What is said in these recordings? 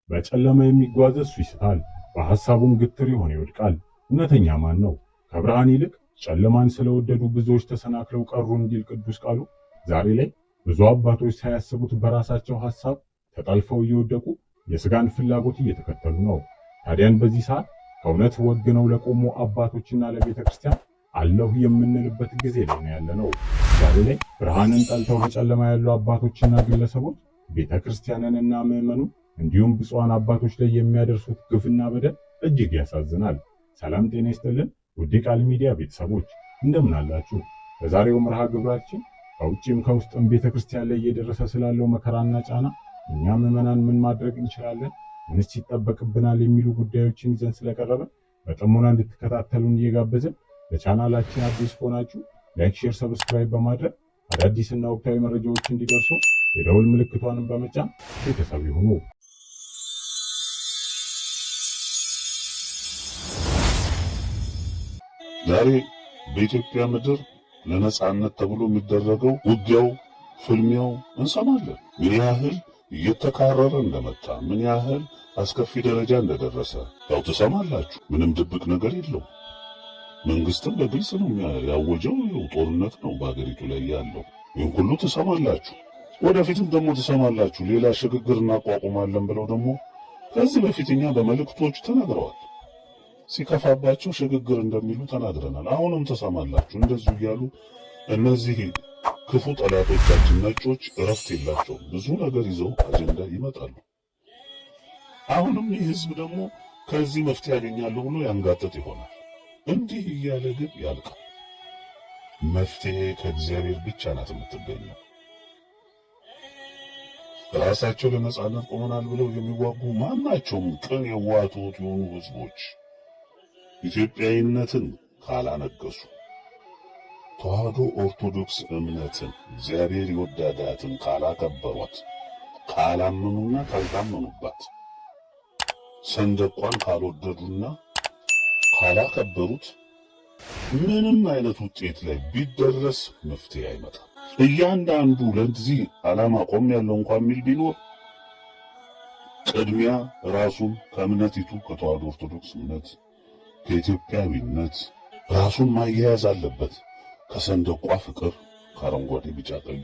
በጨለማ የሚጓዝ እሱ ይስታል፣ በሐሳቡም ግትር የሆነ ይወድቃል። እውነተኛ ማን ነው? ከብርሃን ይልቅ ጨለማን ስለወደዱ ብዙዎች ተሰናክለው ቀሩ እንዲል ቅዱስ ቃሉ ዛሬ ላይ ብዙ አባቶች ሳያስቡት በራሳቸው ሐሳብ ተጠልፈው እየወደቁ የሥጋን ፍላጎት እየተከተሉ ነው። ታዲያን በዚህ ሰዓት ከእውነት ወግነው ለቆሙ አባቶችና ለቤተ ክርስቲያን አለሁ የምንልበት ጊዜ ላይ ነው ያለነው። ዛሬ ላይ ብርሃንን ጠልተው በጨለማ ያሉ አባቶችና ግለሰቦች ቤተ ክርስቲያንንና ምዕመኑን እንዲሁም ብፁዓን አባቶች ላይ የሚያደርሱት ግፍና በደል እጅግ ያሳዝናል። ሰላም ጤና ይስጥልን ውድ ቃል ሚዲያ ቤተሰቦች እንደምን አላችሁ? በዛሬው መርሃ ግብራችን ከውጭም ከውስጥም ቤተ ክርስቲያን ላይ እየደረሰ ስላለው መከራና ጫና እኛ ምዕመናን ምን ማድረግ እንችላለን፣ ምንስ ይጠበቅብናል የሚሉ ጉዳዮችን ይዘን ስለቀረበ በጥሞና እንድትከታተሉን እየጋበዝን ለቻናላችን አዲስ ሆናችሁ ላይክ፣ ሼር፣ ሰብስክራይብ በማድረግ አዳዲስና ወቅታዊ መረጃዎች እንዲደርሱ የደውል ምልክቷንም በመጫን ቤተሰብ ይሁኑ። ዛሬ በኢትዮጵያ ምድር ለነጻነት ተብሎ የሚደረገው ውጊያው፣ ፍልሚያው እንሰማለን። ምን ያህል እየተካረረ እንደመጣ፣ ምን ያህል አስከፊ ደረጃ እንደደረሰ ያው ትሰማላችሁ። ምንም ድብቅ ነገር የለው። መንግስትም በግልጽ ነው ያወጀው። ጦርነት ነው በአገሪቱ ላይ ያለው። ይህን ሁሉ ትሰማላችሁ። ወደፊትም ደግሞ ትሰማላችሁ። ሌላ ሽግግር እናቋቁማለን ብለው ደግሞ ከዚህ በፊት እኛ በመልእክቶች ተናግረዋል። ሲከፋባቸው ሽግግር እንደሚሉ ተናግረናል። አሁንም ትሰማላችሁ። እንደዚሁ እያሉ እነዚህ ክፉ ጠላቶቻችን ነጮች እረፍት የላቸውም። ብዙ ነገር ይዘው አጀንዳ ይመጣሉ። አሁንም ይህ ህዝብ ደግሞ ከዚህ መፍትሄ ያገኛሉ ብሎ ያንጋጥጥ ይሆናል። እንዲህ እያለ ግን ያልቃል። መፍትሄ ከእግዚአብሔር ብቻ ናት የምትገኘው። ራሳቸው ለነጻነት ቆመናል ብለው የሚዋጉ ማናቸውም ቅን የዋህት የሆኑ ህዝቦች ኢትዮጵያዊነትን ካላነገሱ፣ ተዋህዶ ኦርቶዶክስ እምነትን እግዚአብሔር የወደዳትን ካላከበሯት፣ ካላመኑና ካልታመኑባት፣ ሰንደቋን ካልወደዱና ካላከበሩት ምንም አይነት ውጤት ላይ ቢደረስ መፍትሄ አይመጣም። እያንዳንዱ ለዚህ ዓላማ ቆም ያለው እንኳን የሚል ቢኖር ቅድሚያ ራሱን ከእምነቲቱ ከተዋህዶ ኦርቶዶክስ እምነት ከኢትዮጵያዊነት ራሱን ማያያዝ አለበት። ከሰንደቋ ፍቅር ከአረንጓዴ ቢጫ ቀዩ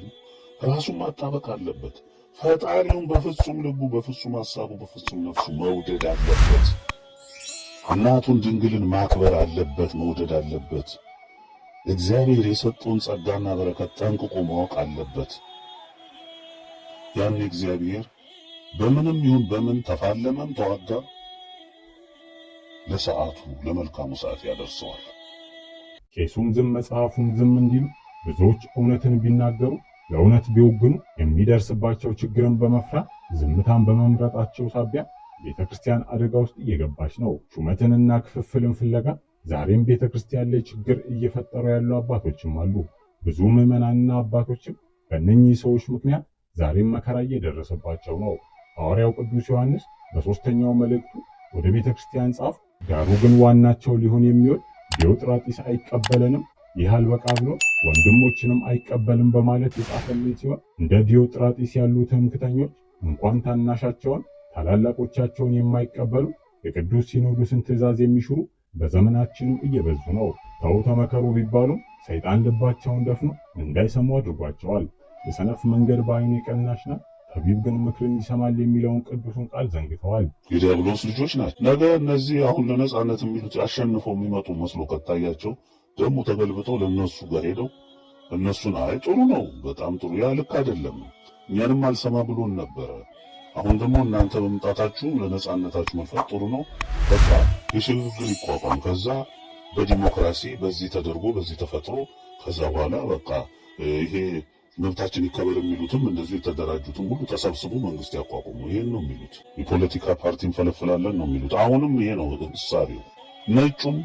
ራሱን ማጣበቅ አለበት። ፈጣሪውን በፍጹም ልቡ በፍጹም ሐሳቡ በፍጹም ነፍሱ መውደድ አለበት። እናቱን ድንግልን ማክበር አለበት፣ መውደድ አለበት። እግዚአብሔር የሰጠውን ጸጋና በረከት ጠንቅቆ ማወቅ አለበት። ያን እግዚአብሔር በምንም ይሁን በምን ተፋለመም ተዋጋ ለሰዓቱ ለመልካሙ ሰዓት ያደርሰዋል። ቄሱም ዝም መጽሐፉም ዝም እንዲሉ ብዙዎች እውነትን ቢናገሩ ለእውነት ቢወግኑ የሚደርስባቸው ችግርን በመፍራት ዝምታን በመምረጣቸው ሳቢያ ቤተ ክርስቲያን አደጋ ውስጥ እየገባች ነው። ሹመትንና ክፍፍልን ፍለጋ ዛሬም ቤተ ክርስቲያን ላይ ችግር እየፈጠሩ ያሉ አባቶችም አሉ። ብዙ ምዕመናንና አባቶችም በእነኚህ ሰዎች ምክንያት ዛሬም መከራ እየደረሰባቸው ነው። ሐዋርያው ቅዱስ ዮሐንስ በሦስተኛው መልእክቱ ወደ ቤተ ክርስቲያን ጻፍ፣ ዳሩ ግን ዋናቸው ሊሆን የሚወድ ዲዮጥራጢስ አይቀበለንም፣ ይህ አልበቃ ብሎ ወንድሞችንም አይቀበልም በማለት የጻፈልን ሲሆን እንደ ዲዮጥራጢስ ያሉ ትምክህተኞች እንኳን ታናሻቸውን ታላላቆቻቸውን የማይቀበሉ የቅዱስ ሲኖዶስን ትእዛዝ የሚሽሩ በዘመናችንም እየበዙ ነው። ተው ተመከሩ ቢባሉም ሰይጣን ልባቸውን ደፍኖ እንዳይሰሙ አድርጓቸዋል። የሰነፍ መንገድ በዓይኑ የቀናች ናት፣ ጠቢብ ግን ምክርን ይሰማል የሚለውን ቅዱሱን ቃል ዘንግተዋል። የዲያብሎስ ልጆች ናቸው። ነገ እነዚህ አሁን ለነጻነት የሚሉት አሸንፈው የሚመጡ መስሎ ከታያቸው ደግሞ ተገልብጠው ለነሱ ጋር ሄደው እነሱን አይ ጥሩ ነው፣ በጣም ጥሩ፣ ያ ልክ አይደለም፣ እኛንም አልሰማ ብሎን ነበረ፣ አሁን ደግሞ እናንተ በመምጣታችሁ ለነጻነታችሁ መፍራት ጥሩ ነው፣ በቃ የሽግግር ይቋቋም፣ ከዛ በዲሞክራሲ በዚህ ተደርጎ በዚህ ተፈጥሮ ከዛ በኋላ በቃ ይሄ መብታችን ይከበር የሚሉትም እንደዚህ የተደራጁትም ሁሉ ተሰብስቦ መንግስት ያቋቁሙ፣ ይሄን ነው የሚሉት። የፖለቲካ ፓርቲ እንፈለፍላለን ነው የሚሉት። አሁንም ይሄ ነው እሳቤው። ነጩም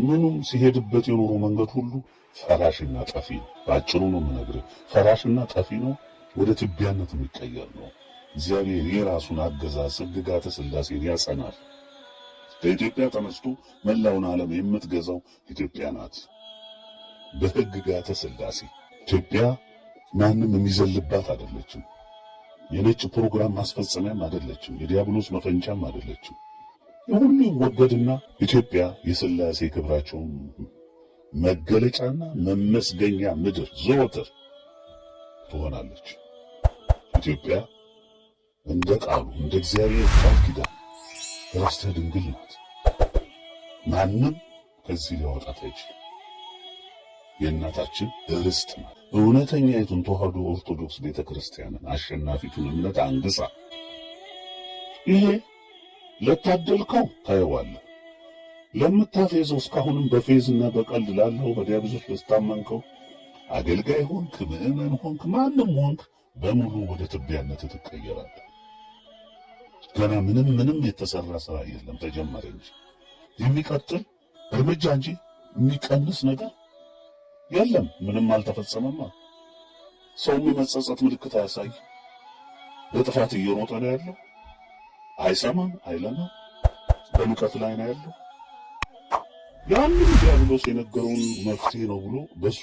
ምኑም ሲሄድበት የኖሩ መንገድ ሁሉ ፈራሽና ጠፊ ነው። ባጭሩ ነው የምነግርህ፣ ፈራሽና ጠፊ ነው፣ ወደ ትቢያነት የሚቀየር ነው። እግዚአብሔር የራሱን አገዛዝ ሕግጋተ ሥላሴን ያጸናል። ከኢትዮጵያ ተነስቶ መላውን ዓለም የምትገዛው ኢትዮጵያ ናት። በሕግጋተ ሥላሴ ኢትዮጵያ ማንም የሚዘልባት አይደለችም። የነጭ ፕሮግራም ማስፈጸሚያም አይደለችም፣ የዲያብሎስ መፈንጫም አይደለችም። የሁሉ ይወገድና ኢትዮጵያ የሥላሴ ክብራቸው መገለጫና መመስገኛ ምድር ዘወትር ትሆናለች። ኢትዮጵያ እንደ ቃሉ እንደ እግዚአብሔር ቃል ኪዳን ርስተ ድንግል ናት። ማንም ከዚህ ሊያወጣት አይችልም። የእናታችን ርስት ናት። እውነተኛይቱን ተዋህዶ ኦርቶዶክስ ቤተክርስቲያንን አሸናፊቱን እምነት አንግሳ ይሄ ለታደልከው ታየዋለህ። ለምታፌዘው እስካሁንም በፌዝና በቀልድ ላለው በዲያብሎስ ለስታመንከው አገልጋይ ሆንክ፣ ምዕመን ሆንክ፣ ማንም ሆንክ በሙሉ ወደ ትቢያነት ትቀየራለህ። ገና ምንም የተሰራ ስራ የለም፣ ተጀመረ እንጂ የሚቀጥል እርምጃ እንጂ የሚቀንስ ነገር የለም። ምንም አልተፈጸመማ። ሰው የመጸጸት ምልክት አያሳይ። በጥፋት እየሮጠ ነው ያለው። አይሰማም፣ አይለማም፣ በሙቀት ላይ ነው ያለው። ያንን ዲያብሎስ የነገረውን መፍትሄ ነው ብሎ በሱ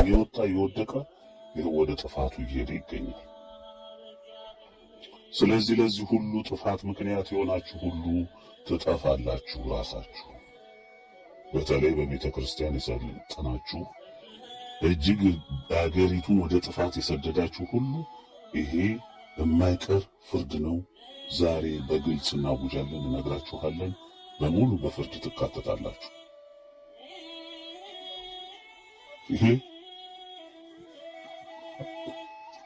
የወጣ የወደቀ ወደ ጥፋቱ እየሄደ ይገኛል። ስለዚህ ለዚህ ሁሉ ጥፋት ምክንያት የሆናችሁ ሁሉ ትጠፋላችሁ ራሳችሁ። በተለይ በቤተ ክርስቲያን የሰለጠናችሁ እጅግ አገሪቱን ወደ ጥፋት የሰደዳችሁ ሁሉ ይሄ የማይቀር ፍርድ ነው። ዛሬ በግልጽ እናውጃለን፣ እነግራችኋለን። በሙሉ በፍርድ ትካተታላችሁ። ይሄ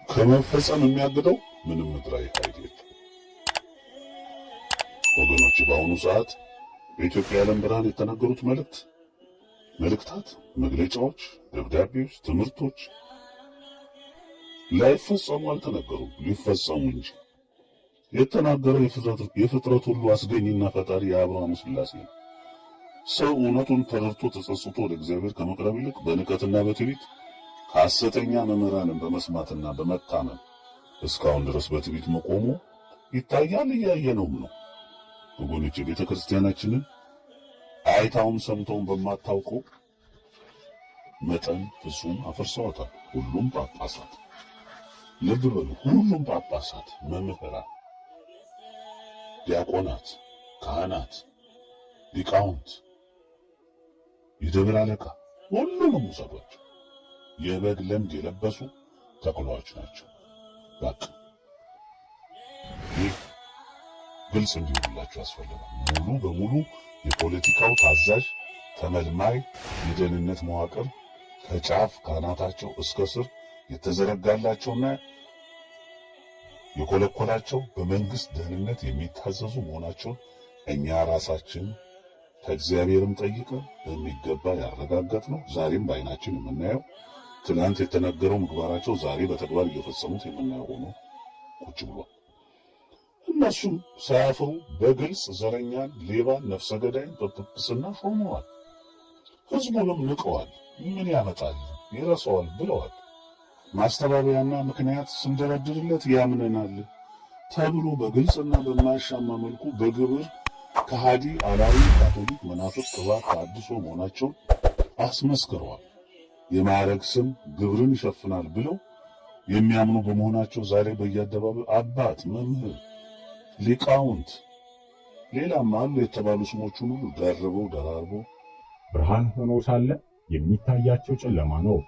ከመፈጸም የሚያግደው ምንም ምድራዊ ኃይል የለም። ወገኖች በአሁኑ ሰዓት በኢትዮጵያ የዓለም ብርሃን የተነገሩት መልእክታት፣ መግለጫዎች፣ ደብዳቤዎች፣ ትምህርቶች ላይፈጸሙ አልተነገሩም፣ ሊፈጸሙ እንጂ። የተናገረው የፍጥረት ሁሉ አስገኝና ፈጣሪ የአብርሃሙ ሥላሴ ነው። ሰው እውነቱን ተረድቶ ተጸጽቶ ወደ እግዚአብሔር ከመቅረብ ይልቅ በንቀትና በትዕቢት ሐሰተኛ መምህራንን በመስማትና በመታመን እስካሁን ድረስ በትዕቢት መቆሙ ይታያል፣ እያየነውም ነው። ወገኖች ቤተ ክርስቲያናችንን አይታውም ሰምተውም በማታውቀው መጠን ፍጹም አፈርሰዋታል። ሁሉም ጳጳሳት፣ ልብ በሉ፣ ሁሉም ጳጳሳት፣ መምህራን፣ ዲያቆናት፣ ካህናት፣ ሊቃውንት፣ የደብር አለቃ ሁሉንም ውሰዷቸው። የበግ ለምድ የለበሱ ተኩላዎች ናቸው። በቃ ይህ ግልጽ እንዲሆንላችሁ ያስፈልጋል። ሙሉ በሙሉ የፖለቲካው ታዛዥ ተመልማይ የደህንነት መዋቅር ከጫፍ ካናታቸው እስከ ስር የተዘረጋላቸውና የኮለኮላቸው በመንግስት ደህንነት የሚታዘዙ መሆናቸውን እኛ ራሳችን ከእግዚአብሔርም ጠይቀን በሚገባ ያረጋገጥ ነው። ዛሬም በዓይናችን የምናየው ትናንት የተነገረው ምግባራቸው ዛሬ በተግባር እየፈጸሙት የምናየው ሆኖ ቁጭ ብሏል። እነሱም ሳያፍሩ በግልጽ ዘረኛን፣ ሌባን፣ ነፍሰ ገዳይን በጵጵስና ሾመዋል። ህዝቡንም ንቀዋል። ምን ያመጣል ይረሳዋል ብለዋል። ማስተባበያና ምክንያት ስንደረድርለት ያምነናል ተብሎ በግልጽና በማያሻማ መልኩ በግብር ከሃዲ፣ አላዊ፣ ካቶሊክ፣ መናፍቅ፣ ቅባት፣ ተሐድሶ መሆናቸውን አስመስክረዋል። የማዕረግ ስም ግብርን ይሸፍናል ብለው የሚያምኑ በመሆናቸው ዛሬ በየአደባባዩ አባት፣ መምህር፣ ሊቃውንት ሌላም አሉ የተባሉ ስሞቹን ሁሉ ደራርበው ብርሃን ሆኖ ሳለ የሚታያቸው ጨለማ ነው።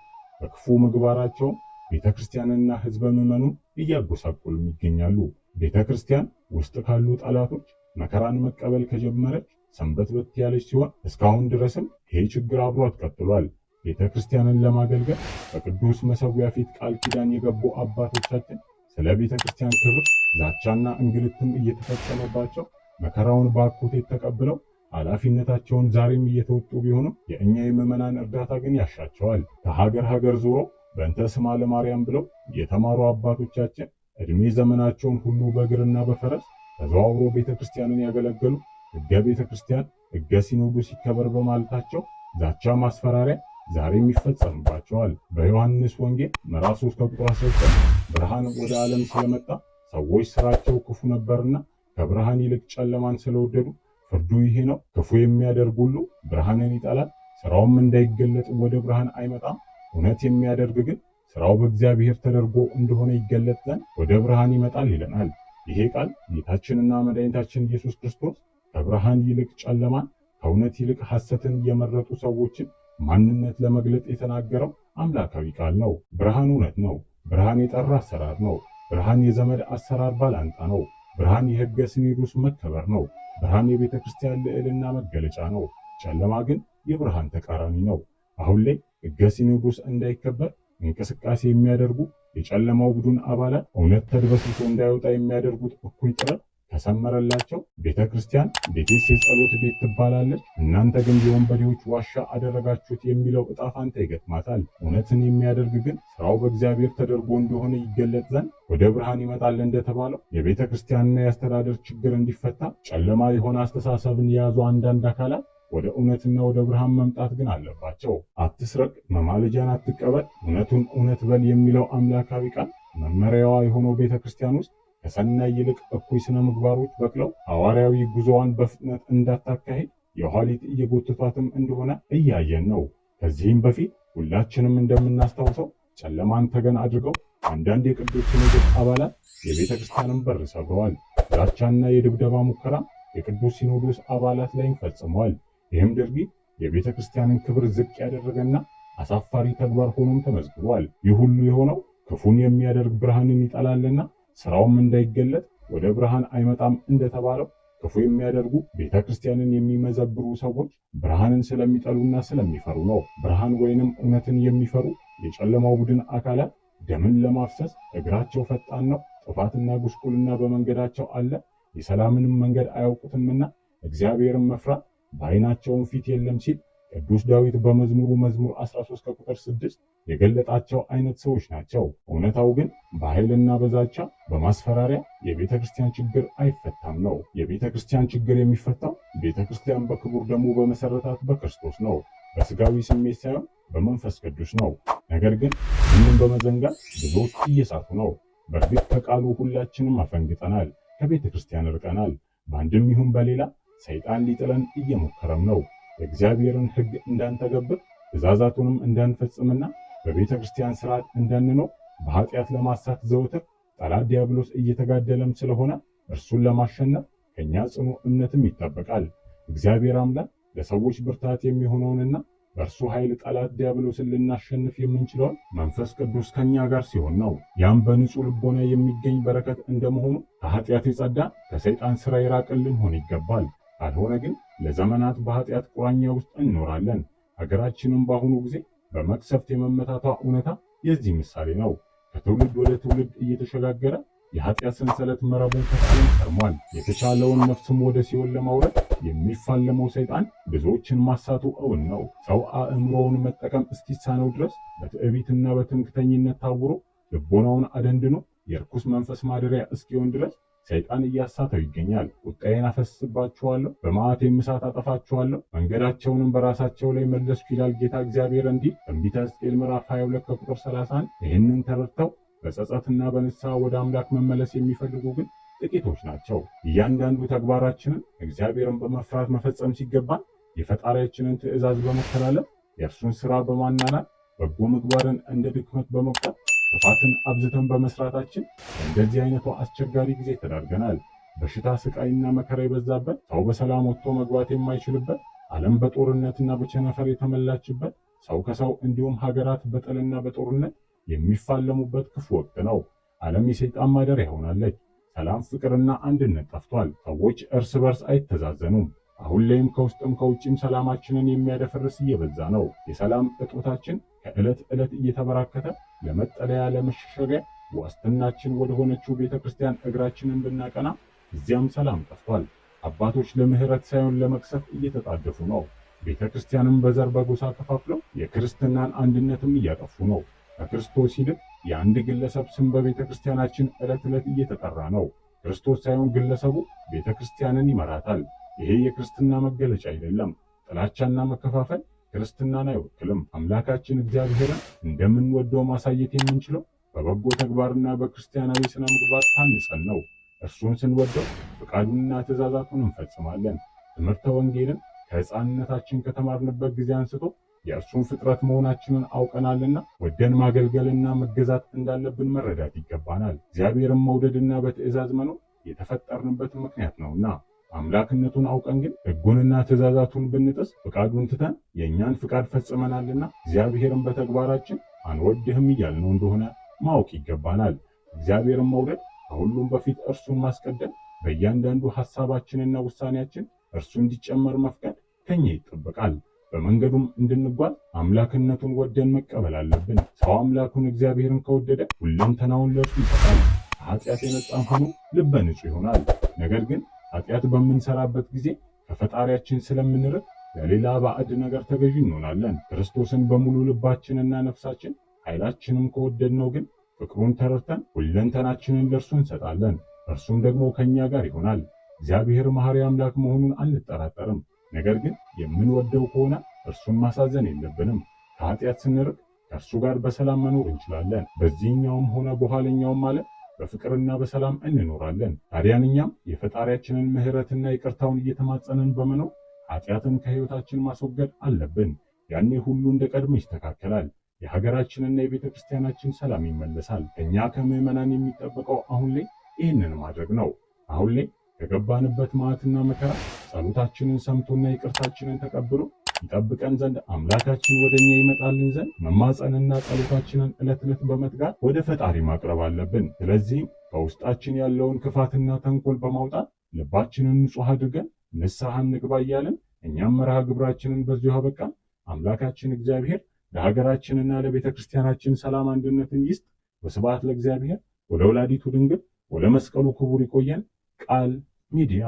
በክፉ ምግባራቸው ቤተክርስቲያንና ህዝበ ምዕመኑን እያጎሳቆሉ ይገኛሉ። ቤተክርስቲያን ውስጥ ካሉ ጠላቶች መከራን መቀበል ከጀመረች ሰንበትበት ያለች ሲሆን እስካሁን ድረስም ይሄ ችግር አብሯት ቀጥሏል። ቤተክርስቲያንን ለማገልገል በቅዱስ መሠዊያ ፊት ቃል ኪዳን የገቡ አባቶቻችን ስለ ቤተክርስቲያን ክብር ዛቻና እንግልትም እየተፈጸመባቸው መከራውን በአኮቴት ተቀብለው ኃላፊነታቸውን ዛሬም እየተወጡ ቢሆንም የእኛ የምዕመናን እርዳታ ግን ያሻቸዋል። ከሀገር ዞሮ በእንተ ስማ ለማርያም ብለው የተማሩ አባቶቻችን እድሜ ዘመናቸውን ሁሉ በእግርና በፈረስ ተዘዋውሮ ቤተክርስቲያንን ያገለገሉ ሕገ ቤተክርስቲያን ሕገ ሲኖዶስ ይከበር በማለታቸው ዛቻ፣ ማስፈራሪያ ዛሬም ይፈጸምባቸዋል። በዮሐንስ ወንጌል ምዕራፍ 3 ቁጥር 19 ብርሃን ወደ ዓለም ስለመጣ ሰዎች ስራቸው ክፉ ነበርና ከብርሃን ይልቅ ጨለማን ስለወደዱ ፍርዱ ይሄ ነው። ክፉ የሚያደርግ ሁሉ ብርሃንን ይጠላል፣ ስራውም እንዳይገለጥ ወደ ብርሃን አይመጣም። እውነት የሚያደርግ ግን ስራው በእግዚአብሔር ተደርጎ እንደሆነ ይገለጥ ዘንድ ወደ ብርሃን ይመጣል ይለናል። ይሄ ቃል ጌታችንና መድኃኒታችን ኢየሱስ ክርስቶስ ከብርሃን ይልቅ ጨለማን፣ ከእውነት ይልቅ ሐሰትን የመረጡ ሰዎችን ማንነት ለመግለጥ የተናገረው አምላካዊ ቃል ነው። ብርሃን እውነት ነው። ብርሃን የጠራ አሰራር ነው። ብርሃን የዘመድ አሰራር ባላንጣ ነው። ብርሃን የሕገ ሲኖዶስ መከበር ነው። ብርሃን የቤተ ክርስቲያን ልዕልና መገለጫ ነው። ጨለማ ግን የብርሃን ተቃራኒ ነው። አሁን ላይ ሕገ ሲኖዶስ እንዳይከበር እንቅስቃሴ የሚያደርጉ የጨለማው ቡድን አባላት እውነት ተድበስብሶ እንዳይወጣ የሚያደርጉት እኩይ ጥረት ከሰመረላቸው ቤተ ክርስቲያን ቤቴስ የጸሎት ቤት ትባላለች፣ እናንተ ግን የወንበዴዎች ዋሻ አደረጋችሁት የሚለው ዕጣ ፈንታ ይገጥማታል። እውነትን የሚያደርግ ግን ስራው በእግዚአብሔር ተደርጎ እንደሆነ ይገለጥ ዘንድ ወደ ብርሃን ይመጣል እንደተባለው የቤተ ክርስቲያንና የአስተዳደር ችግር እንዲፈታ ጨለማ የሆነ አስተሳሰብን የያዙ አንዳንድ አካላት ወደ እውነትና ወደ ብርሃን መምጣት ግን አለባቸው። አትስረቅ፣ መማለጃን አትቀበል፣ እውነቱን እውነት በል የሚለው አምላካዊ ቃል መመሪያዋ የሆነው ቤተ ክርስቲያን ውስጥ ከሰናይ ይልቅ እኩይ ስነ ምግባሮች በቅለው ሐዋርያዊ ጉዞዋን በፍጥነት እንዳታካሄድ የኋሊት እየጎተቷትም እንደሆነ እያየን ነው። ከዚህም በፊት ሁላችንም እንደምናስታውሰው ጨለማን ተገን አድርገው አንዳንድ የቅዱስ ሲኖዶስ አባላት የቤተ ክርስቲያንን በር ሰብረዋል። ዛቻና የድብደባ ሙከራ የቅዱስ ሲኖዶስ አባላት ላይም ፈጽመዋል። ይህም ድርጊት የቤተ ክርስቲያንን ክብር ዝቅ ያደረገና አሳፋሪ ተግባር ሆኖም ተመዝግቧል። ይህ ሁሉ የሆነው ክፉን የሚያደርግ ብርሃንን ይጠላልና ስራውም እንዳይገለጥ ወደ ብርሃን አይመጣም እንደተባለው ክፉ የሚያደርጉ ቤተ ክርስቲያንን የሚመዘብሩ ሰዎች ብርሃንን ስለሚጠሉና ስለሚፈሩ ነው። ብርሃን ወይንም እውነትን የሚፈሩ የጨለማው ቡድን አካላት ደምን ለማፍሰስ እግራቸው ፈጣን ነው፣ ጥፋትና ጉስቁልና በመንገዳቸው አለ፣ የሰላምንም መንገድ አያውቁትምና እግዚአብሔርን መፍራት በዓይናቸውም ፊት የለም ሲል ቅዱስ ዳዊት በመዝሙሩ መዝሙር 13 ከቁጥር 6 የገለጣቸው አይነት ሰዎች ናቸው። እውነታው ግን በኃይልና በዛቻ በማስፈራሪያ የቤተ ክርስቲያን ችግር አይፈታም ነው። የቤተ ክርስቲያን ችግር የሚፈታው ቤተ ክርስቲያን በክቡር ደሙ በመሰረታት በክርስቶስ ነው። በስጋዊ ስሜት ሳይሆን በመንፈስ ቅዱስ ነው። ነገር ግን ይህንን በመዘንጋት ብዙዎች እየሳቱ ነው። በእርግጥ ከቃሉ ሁላችንም አፈንግጠናል፣ ከቤተ ክርስቲያን ርቀናል። በአንድም ይሁን በሌላ ሰይጣን ሊጥለን እየሞከረም ነው። የእግዚአብሔርን ሕግ እንዳንተገብር ትእዛዛቱንም እንዳንፈጽምና በቤተ ክርስቲያን ስርዓት እንዳንኖር በኃጢአት ለማሳት ዘወትር ጠላት ዲያብሎስ እየተጋደለም ስለሆነ እርሱን ለማሸነፍ ከኛ ጽኑ እምነትም ይጠበቃል። እግዚአብሔር አምላክ ለሰዎች ብርታት የሚሆነውንና በእርሱ ኃይል ጠላት ዲያብሎስን ልናሸንፍ የምንችለውን መንፈስ ቅዱስ ከኛ ጋር ሲሆን ነው። ያም በንጹህ ልቦና የሚገኝ በረከት እንደመሆኑ ከኃጢአት የጸዳ ከሰይጣን ሥራ የራቅን ልንሆን ይገባል። ካልሆነ ግን ለዘመናት በኃጢአት ቁራኛ ውስጥ እንኖራለን። ሀገራችንም በአሁኑ ጊዜ በመቅሰፍት የመመታቷ እውነታ የዚህ ምሳሌ ነው። ከትውልድ ወደ ትውልድ እየተሸጋገረ የኃጢአት ሰንሰለት መረቡን ከጣልን ከርሟል። የተቻለውን ነፍስም ወደ ሲኦል ለማውረድ የሚፋለመው ሰይጣን ብዙዎችን ማሳቱ እውን ነው። ሰው አእምሮውን መጠቀም እስኪሳነው ድረስ በትዕቢትና በትምክህተኝነት ታውሮ ልቦናውን አደንድኖ የርኩስ መንፈስ ማደሪያ እስኪሆን ድረስ ሰይጣን እያሳተው ይገኛል። ቁጣዬን አፈስስባችኋለሁ፣ በመዓቴም እሳት አጠፋችኋለሁ፣ መንገዳቸውንም በራሳቸው ላይ መለስኩ ይላል ጌታ እግዚአብሔር እንዲል ትንቢተ ሕዝቅኤል ምዕራፍ 22 ከቁጥር 31። ይህንን ተረድተው በጸጸትና በንስሐ ወደ አምላክ መመለስ የሚፈልጉ ግን ጥቂቶች ናቸው። እያንዳንዱ ተግባራችንን እግዚአብሔርን በመፍራት መፈጸም ሲገባን የፈጣሪያችንን ትእዛዝ በመተላለፍ የእርሱን ሥራ በማናናት በጎ ምግባርን እንደ ድክመት በመቁጠር ጥፋትን አብዝተን በመስራታችን እንደዚህ አይነቱ አስቸጋሪ ጊዜ ተዳርገናል። በሽታ፣ ስቃይና መከራ የበዛበት፣ ሰው በሰላም ወጥቶ መግባት የማይችልበት፣ ዓለም በጦርነትና በቸነፈር የተመላችበት፣ ሰው ከሰው እንዲሁም ሀገራት በጥልና በጦርነት የሚፋለሙበት ክፉ ወቅት ነው። ዓለም የሰይጣን ማደሪያ ሆናለች። ሰላም፣ ፍቅርና አንድነት ጠፍቷል። ሰዎች እርስ በርስ አይተዛዘኑም። አሁን ላይም ከውስጥም ከውጭም ሰላማችንን የሚያደፈርስ እየበዛ ነው። የሰላም እጦታችን ከዕለት ዕለት እየተበራከተ ለመጠለያ ለመሸሸጊያ ዋስትናችን ወደ ሆነችው ቤተ ክርስቲያን እግራችንን ብናቀና እዚያም ሰላም ጠፍቷል። አባቶች ለምህረት ሳይሆን ለመቅሰፍ እየተጣደፉ ነው። ቤተ ክርስቲያንም በዘር በጎሳ ከፋፍለው የክርስትናን አንድነትም እያጠፉ ነው። ከክርስቶስ ይልቅ የአንድ ግለሰብ ስም በቤተ ክርስቲያናችን ዕለት ዕለት እየተጠራ ነው። ክርስቶስ ሳይሆን ግለሰቡ ቤተ ክርስቲያንን ይመራታል። ይሄ የክርስትና መገለጫ አይደለም። ጥላቻና መከፋፈል ክርስትናን አይወክልም። አምላካችን እግዚአብሔርን እንደምንወደው ማሳየት የምንችለው በበጎ ተግባርና በክርስቲያናዊ ስነ ምግባር ታንጸን ነው። እርሱን ስንወደው ፈቃዱንና ትእዛዛቱን እንፈጽማለን። ትምህርተ ወንጌልን ከሕፃንነታችን ከተማርንበት ጊዜ አንስቶ የእርሱን ፍጥረት መሆናችንን አውቀናልና ወደን ማገልገልና መገዛት እንዳለብን መረዳት ይገባናል። እግዚአብሔርን መውደድና በትእዛዝ መኖር የተፈጠርንበት ምክንያት ነውና አምላክነቱን አውቀን ግን ሕጉንና ትእዛዛቱን ብንጥስ ፍቃዱን ትተን የእኛን ፍቃድ ፈጽመናልና እግዚአብሔርን በተግባራችን አንወድህም እያልነው እንደሆነ ማወቅ ይገባናል። እግዚአብሔርን መውደድ ከሁሉም በፊት እርሱን ማስቀደም፣ በእያንዳንዱ ሐሳባችንና ውሳኔያችን እርሱ እንዲጨመር መፍቀድ ከኛ ይጠበቃል። በመንገዱም እንድንጓዝ አምላክነቱን ወደን መቀበል አለብን። ሰው አምላኩን እግዚአብሔርን ከወደደ ሁለንተናውን ለእርሱ ይሰጣል። ከኃጢአት የነጻም ሆኖ ልበ ንጹሕ ይሆናል። ነገር ግን ኃጢአት በምንሰራበት ጊዜ ከፈጣሪያችን ስለምንርቅ ለሌላ ባዕድ ነገር ተገዢ እንሆናለን። ክርስቶስን በሙሉ ልባችንና ነፍሳችን ኃይላችንም ከወደድነው ግን ፍቅሩን ተረድተን ሁለንተናችንን ለእርሱ እንሰጣለን። እርሱም ደግሞ ከእኛ ጋር ይሆናል። እግዚአብሔር መሐሪ አምላክ መሆኑን አንጠራጠርም። ነገር ግን የምንወደው ከሆነ እርሱን ማሳዘን የለብንም። ከኃጢአት ስንርቅ ከእርሱ ጋር በሰላም መኖር እንችላለን። በዚህኛውም ሆነ በኋለኛውም ዓለም በፍቅርና በሰላም እንኖራለን። ታዲያን እኛም የፈጣሪያችንን ምሕረትና ይቅርታውን እየተማጸንን በመኖር ኃጢአትን ከሕይወታችን ማስወገድ አለብን። ያኔ ሁሉ እንደ ቀድሞ ይስተካከላል። የሀገራችንና የቤተ ክርስቲያናችን ሰላም ይመለሳል። እኛ ከምዕመናን የሚጠበቀው አሁን ላይ ይህንን ማድረግ ነው። አሁን ላይ ከገባንበት መዓትና መከራ ጸሎታችንን ሰምቶና ይቅርታችንን ተቀብሎ ይጠብቀን ዘንድ አምላካችን ወደኛ ይመጣልን ዘንድ መማጸንና ጸሎታችንን ዕለት ዕለት በመትጋት ወደ ፈጣሪ ማቅረብ አለብን። ስለዚህም በውስጣችን ያለውን ክፋትና ተንኮል በማውጣት ልባችንን ንጹሕ አድርገን ንስሐ እንግባ እያልን እኛም መርሃ ግብራችንን በዚሁ አበቃን። አምላካችን እግዚአብሔር ለሀገራችንና ለቤተ ክርስቲያናችን ሰላም አንድነትን ይስጥ። ወስብሐት ለእግዚአብሔር ወለወላዲቱ ድንግል ወለመስቀሉ ክቡር። ይቆየን። ቃል ሚዲያ